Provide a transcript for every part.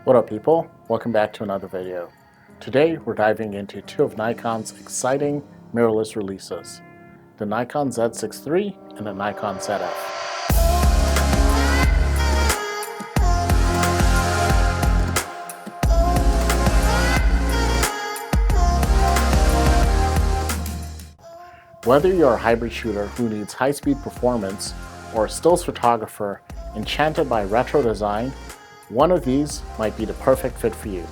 What up people, welcome back to another video. Today we're diving into two of Nikon's exciting mirrorless releases, the Nikon Z6 III and the Nikon Zf. Whether you're a hybrid shooter who needs high-speed performance or a stills photographer enchanted by retro design, one of these might be the perfect fit for you.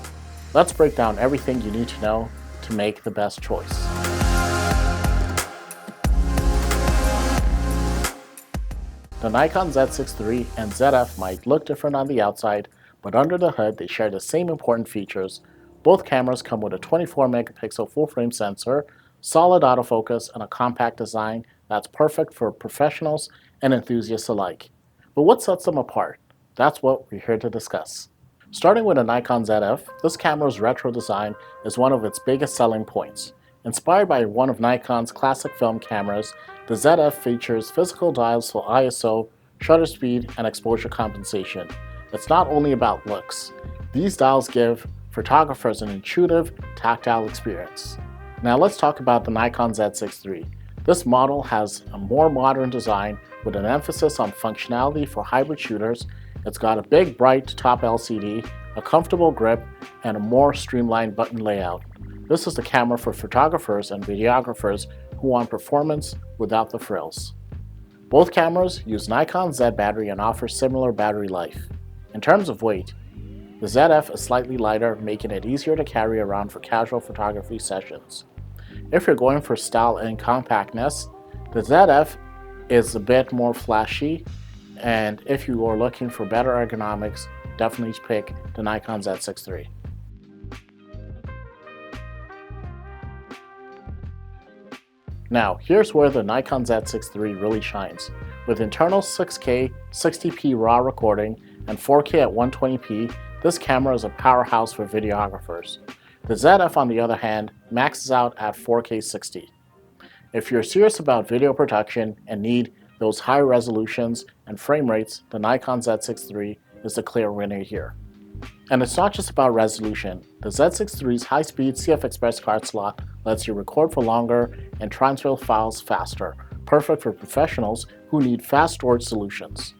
Let's break down everything you need to know to make the best choice. The Nikon Z6 III and Zf might look different on the outside, but under the hood they share the same important features. Both cameras come with a 24 megapixel full-frame sensor, solid autofocus, and a compact design that's perfect for professionals and enthusiasts alike. But what sets them apart? That's what we're here to discuss. Starting with the Nikon Zf, this camera's retro design is one of its biggest selling points. Inspired by one of Nikon's classic film cameras, the Zf features physical dials for ISO, shutter speed, and exposure compensation. It's not only about looks. These dials give photographers an intuitive, tactile experience. Now let's talk about the Nikon Z6 III. This model has a more modern design with an emphasis on functionality for hybrid shooters. It's got a big, bright top LCD, a comfortable grip, and a more streamlined button layout. This is the camera for photographers and videographers who want performance without the frills. Both cameras use Nikon Z battery and offer similar battery life. In terms of weight, the Zf is slightly lighter, making it easier to carry around for casual photography sessions. If you're going for style and compactness, the Zf is a bit more flashy, and if you are looking for better ergonomics, definitely pick the Nikon Z6 III. Now, here's where the Nikon Z6 III really shines. With internal 6K 60p RAW recording and 4K at 120p, this camera is a powerhouse for videographers. The Zf, on the other hand, maxes out at 4K 60. If you're serious about video production and need those high resolutions and frame rates, the Nikon Z6 III is the clear winner here. And it's not just about resolution. The Z6 III's high-speed CF Express card slot lets you record for longer and transfer files faster, perfect for professionals who need fast storage solutions.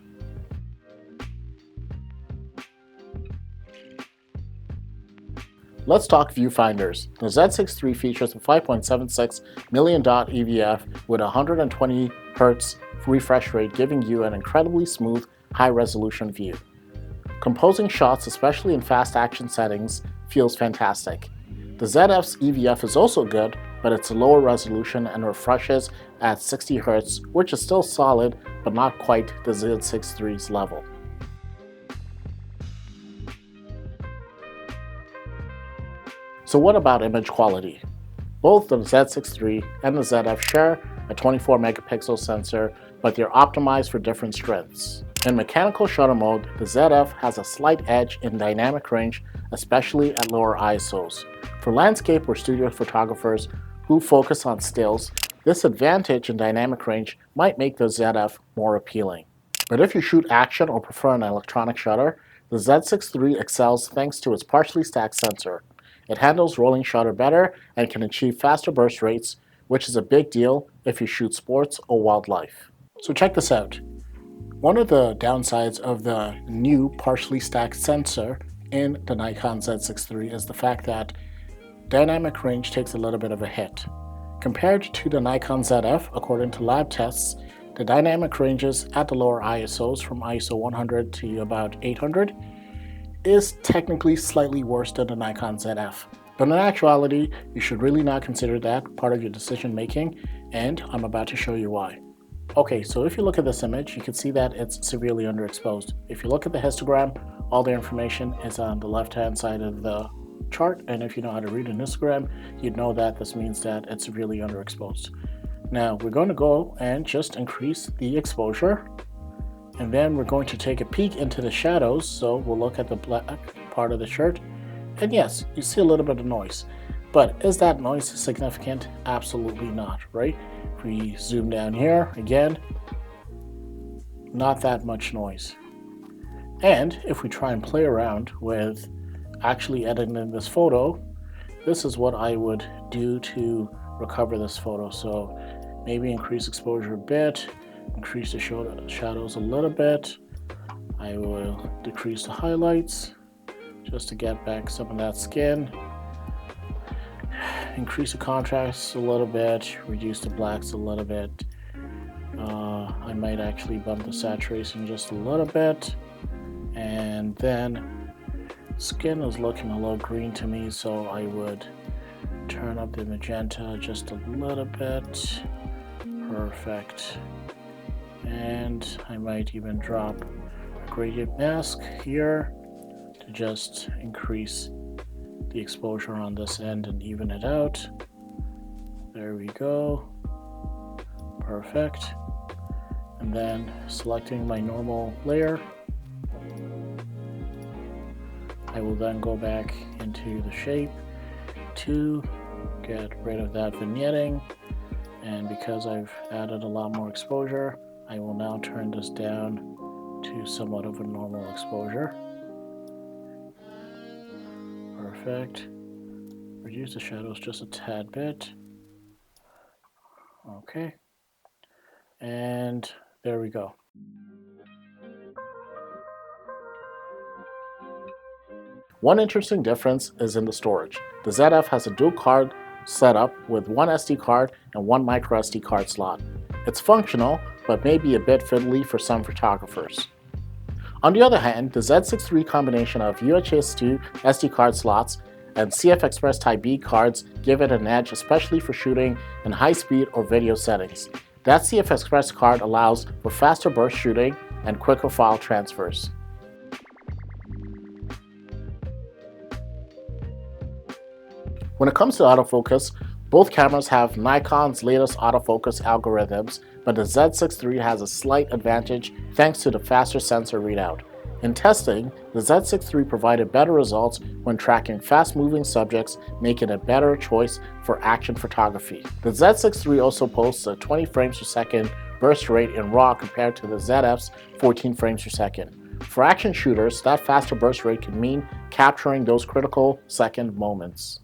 Let's talk viewfinders. The Z6 III features a 5.76 million dot EVF with a 120 Hz refresh rate, giving you an incredibly smooth, high-resolution view. Composing shots, especially in fast action settings, feels fantastic. The Zf's EVF is also good, but it's a lower resolution and refreshes at 60 Hz, which is still solid, but not quite the Z6 III's level. So what about image quality? Both the Z6 III and the Zf share a 24 megapixel sensor, but they're optimized for different strengths. In mechanical shutter mode, the Zf has a slight edge in dynamic range, especially at lower ISOs. For landscape or studio photographers who focus on stills, this advantage in dynamic range might make the Zf more appealing. But if you shoot action or prefer an electronic shutter, the Z6 III excels thanks to its partially stacked sensor. It handles rolling shutter better and can achieve faster burst rates, which is a big deal if you shoot sports or wildlife. So check this out. One of the downsides of the new partially stacked sensor in the Nikon Z6 III is the fact that dynamic range takes a little bit of a hit. Compared to the Nikon Zf, according to lab tests, the dynamic ranges at the lower ISOs from ISO 100 to about 800 is technically slightly worse than the Nikon Zf. But in actuality, you should really not consider that part of your decision making, and I'm about to show you why. Okay, so if you look at this image, you can see that it's severely underexposed. If you look at the histogram, all the information is on the left-hand side of the chart, and if you know how to read an histogram, you'd know that this means that it's severely underexposed. Now, we're going to go and just increase the exposure, and then we're going to take a peek into the shadows. So we'll look at the black part of the shirt, and yes, you see a little bit of noise. But is that noise significant? Absolutely not, right? If we zoom down here, again, not that much noise. And if we try and play around with actually editing this photo, this is what I would do to recover this photo. So maybe increase exposure a bit, increase the shadows a little bit. I will decrease the highlights just to get back some of that skin. Increase the contrast a little bit, reduce the blacks a little bit. I might actually bump the saturation just a little bit. And then skin is looking a little green to me, so I would turn up the magenta just a little bit. Perfect. And I might even drop a gradient mask here to just increase the exposure on this end and even it out. There we go. Perfect. And then selecting my normal layer, I will then go back into the shape to get rid of that vignetting. And because I've added a lot more exposure, I will now turn this down to somewhat of a normal exposure. Perfect. Reduce the shadows just a tad bit. Okay. And there we go. One interesting difference is in the storage. The ZF has a dual card setup with one SD card and one micro SD card slot. It's functional, but may be a bit fiddly for some photographers. On the other hand, the Z6III combination of UHS-2 SD card slots and CF Express Type B cards give it an edge, especially for shooting in high speed or video settings. That CF Express card allows for faster burst shooting and quicker file transfers. When it comes to autofocus, both cameras have Nikon's latest autofocus algorithms, but the Z6III has a slight advantage thanks to the faster sensor readout. In testing, the Z6III provided better results when tracking fast-moving subjects, making it a better choice for action photography. The Z6III also posts a 20 frames per second burst rate in RAW compared to the ZF's 14 frames per second. For action shooters, that faster burst rate can mean capturing those critical second moments.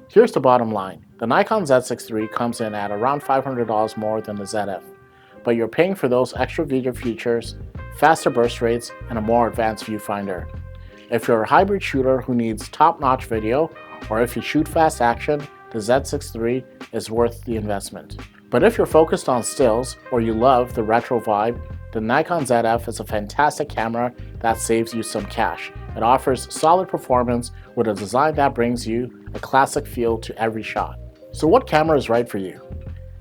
Here's the bottom line. The Nikon Z6 III comes in at around $500 more than the Zf, but you're paying for those extra video features, faster burst rates, and a more advanced viewfinder. If you're a hybrid shooter who needs top-notch video, or if you shoot fast action, the Z6 III is worth the investment. But if you're focused on stills, or you love the retro vibe, the Nikon Zf is a fantastic camera that saves you some cash. It offers solid performance with a design that brings you a classic feel to every shot. So what camera is right for you?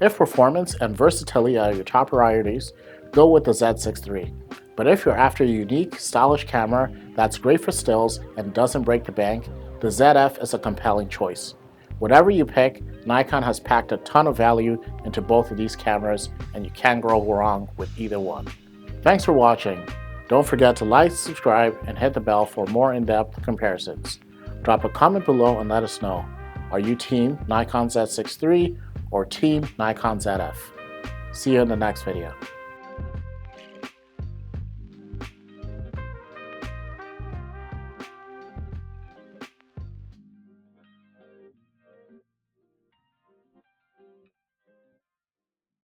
If performance and versatility are your top priorities, go with the Z6 III. But if you're after a unique, stylish camera that's great for stills and doesn't break the bank, the Zf is a compelling choice. Whatever you pick, Nikon has packed a ton of value into both of these cameras, and you can't go wrong with either one. Thanks for watching. Don't forget to like, subscribe, and hit the bell for more in-depth comparisons. Drop a comment below and let us know. Are you team Nikon Z6 III or team Nikon Zf? See you in the next video.